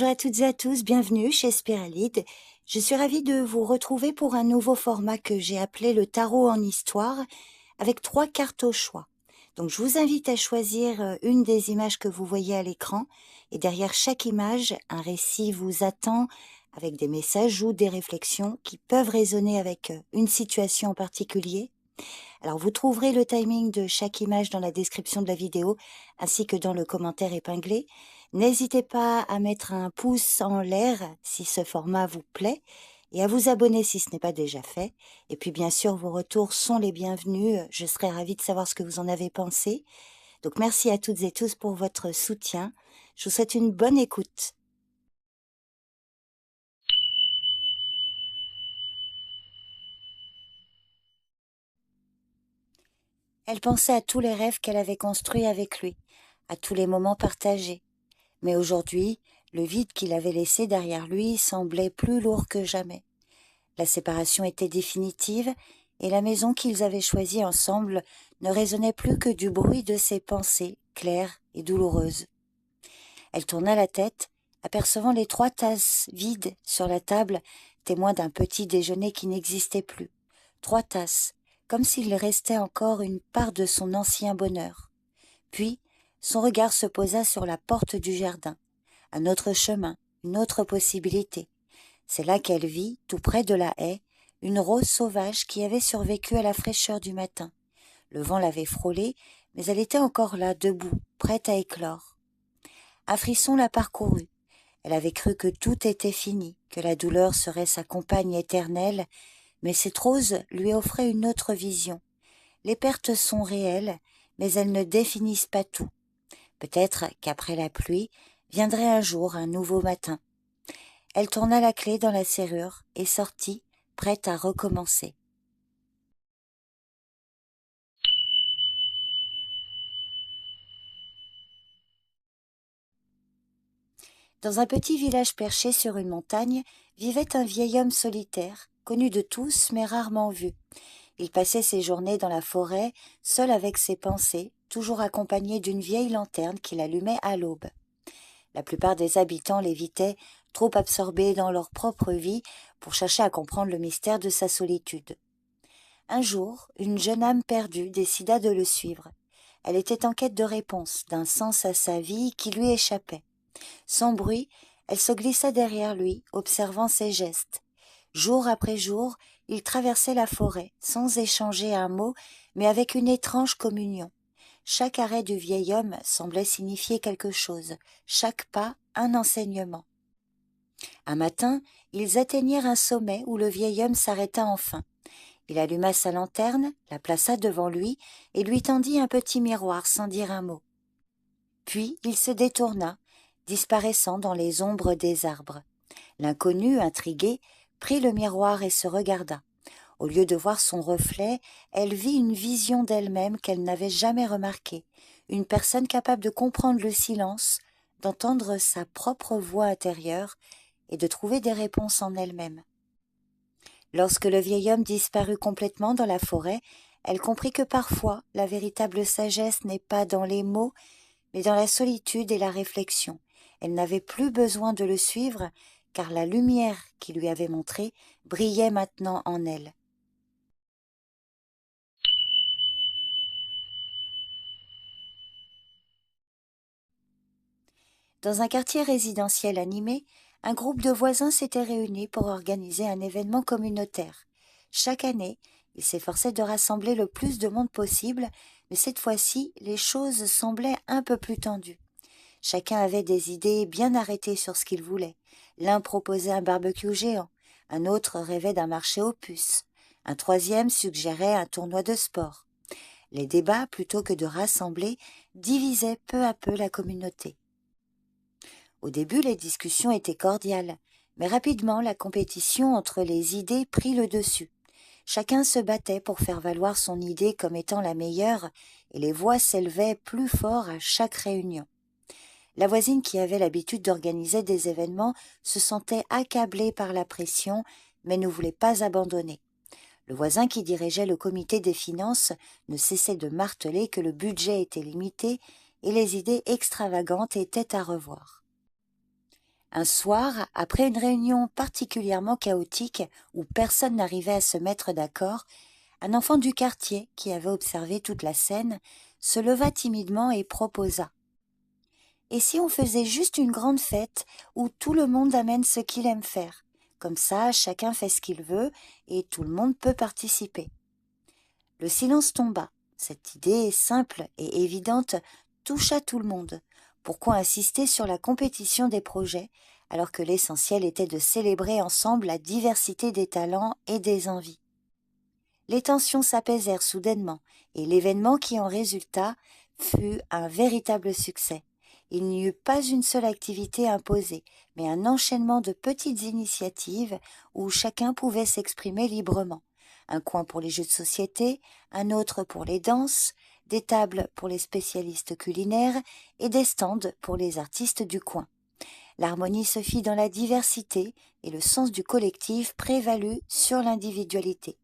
Bonjour à toutes et à tous, bienvenue chez Spiralide. Je suis ravie de vous retrouver pour un nouveau format que j'ai appelé le tarot en histoire, avec 3 cartes au choix. Donc je vous invite à choisir une des images que vous voyez à l'écran, et derrière chaque image, un récit vous attend avec des messages ou des réflexions qui peuvent résonner avec une situation en particulier. Alors vous trouverez le timing de chaque image dans la description de la vidéo ainsi que dans le commentaire épinglé. N'hésitez pas à mettre un pouce en l'air si ce format vous plaît et à vous abonner si ce n'est pas déjà fait. Et puis bien sûr vos retours sont les bienvenus, je serai ravie de savoir ce que vous en avez pensé. Donc merci à toutes et tous pour votre soutien. Je vous souhaite une bonne écoute. Elle pensait à tous les rêves qu'elle avait construits avec lui, à tous les moments partagés. Mais aujourd'hui, le vide qu'il avait laissé derrière lui semblait plus lourd que jamais. La séparation était définitive et la maison qu'ils avaient choisie ensemble ne résonnait plus que du bruit de ses pensées, claires et douloureuses. Elle tourna la tête, apercevant les 3 tasses vides sur la table, témoins d'un petit déjeuner qui n'existait plus. 3 tasses, comme s'il restait encore une part de son ancien bonheur. Puis, son regard se posa sur la porte du jardin. Un autre chemin, une autre possibilité. C'est là qu'elle vit, tout près de la haie, une rose sauvage qui avait survécu à la fraîcheur du matin. Le vent l'avait frôlée, mais elle était encore là, debout, prête à éclore. Un frisson la parcourut. Elle avait cru que tout était fini, que la douleur serait sa compagne éternelle, mais cette rose lui offrait une autre vision. Les pertes sont réelles, mais elles ne définissent pas tout. Peut-être qu'après la pluie, viendrait un jour un nouveau matin. Elle tourna la clé dans la serrure et sortit, prête à recommencer. Dans un petit village perché sur une montagne, vivait un vieil homme solitaire, connu de tous mais rarement vu. Il passait ses journées dans la forêt, seul avec ses pensées, toujours accompagné d'une vieille lanterne qu'il allumait à l'aube. La plupart des habitants l'évitaient, trop absorbés dans leur propre vie pour chercher à comprendre le mystère de sa solitude. Un jour, une jeune âme perdue décida de le suivre. Elle était en quête de réponse, d'un sens à sa vie qui lui échappait. Sans bruit, elle se glissa derrière lui, observant ses gestes. Jour après jour, il traversait la forêt, sans échanger un mot, mais avec une étrange communion. Chaque arrêt du vieil homme semblait signifier quelque chose, chaque pas un enseignement. Un matin, ils atteignirent un sommet où le vieil homme s'arrêta enfin. Il alluma sa lanterne, la plaça devant lui et lui tendit un petit miroir sans dire un mot. Puis il se détourna, disparaissant dans les ombres des arbres. L'inconnu, intrigué, prit le miroir et se regarda. Au lieu de voir son reflet, elle vit une vision d'elle-même qu'elle n'avait jamais remarquée, une personne capable de comprendre le silence, d'entendre sa propre voix intérieure et de trouver des réponses en elle-même. Lorsque le vieil homme disparut complètement dans la forêt, elle comprit que parfois la véritable sagesse n'est pas dans les mots, mais dans la solitude et la réflexion. Elle n'avait plus besoin de le suivre, car la lumière qu'il lui avait montrée brillait maintenant en elle. Dans un quartier résidentiel animé, un groupe de voisins s'était réuni pour organiser un événement communautaire. Chaque année, ils s'efforçaient de rassembler le plus de monde possible, mais cette fois-ci, les choses semblaient un peu plus tendues. Chacun avait des idées bien arrêtées sur ce qu'il voulait. L'un proposait un barbecue géant, un autre rêvait d'un marché aux puces, un troisième suggérait un tournoi de sport. Les débats, plutôt que de rassembler, divisaient peu à peu la communauté. Au début, les discussions étaient cordiales, mais rapidement la compétition entre les idées prit le dessus. Chacun se battait pour faire valoir son idée comme étant la meilleure, et les voix s'élevaient plus fort à chaque réunion. La voisine qui avait l'habitude d'organiser des événements se sentait accablée par la pression, mais ne voulait pas abandonner. Le voisin qui dirigeait le comité des finances ne cessait de marteler que le budget était limité et les idées extravagantes étaient à revoir. Un soir, après une réunion particulièrement chaotique où personne n'arrivait à se mettre d'accord, un enfant du quartier, qui avait observé toute la scène, se leva timidement et proposa: « Et si on faisait juste une grande fête où tout le monde amène ce qu'il aime faire? Comme ça, chacun fait ce qu'il veut et tout le monde peut participer. » Le silence tomba. Cette idée simple et évidente toucha tout le monde. Pourquoi insister sur la compétition des projets alors que l'essentiel était de célébrer ensemble la diversité des talents et des envies? Les tensions s'apaisèrent soudainement et l'événement qui en résulta fut un véritable succès. Il n'y eut pas une seule activité imposée, mais un enchaînement de petites initiatives où chacun pouvait s'exprimer librement. Un coin pour les jeux de société, un autre pour les danses, des tables pour les spécialistes culinaires et des stands pour les artistes du coin. L'harmonie se fit dans la diversité et le sens du collectif prévalut sur l'individualité.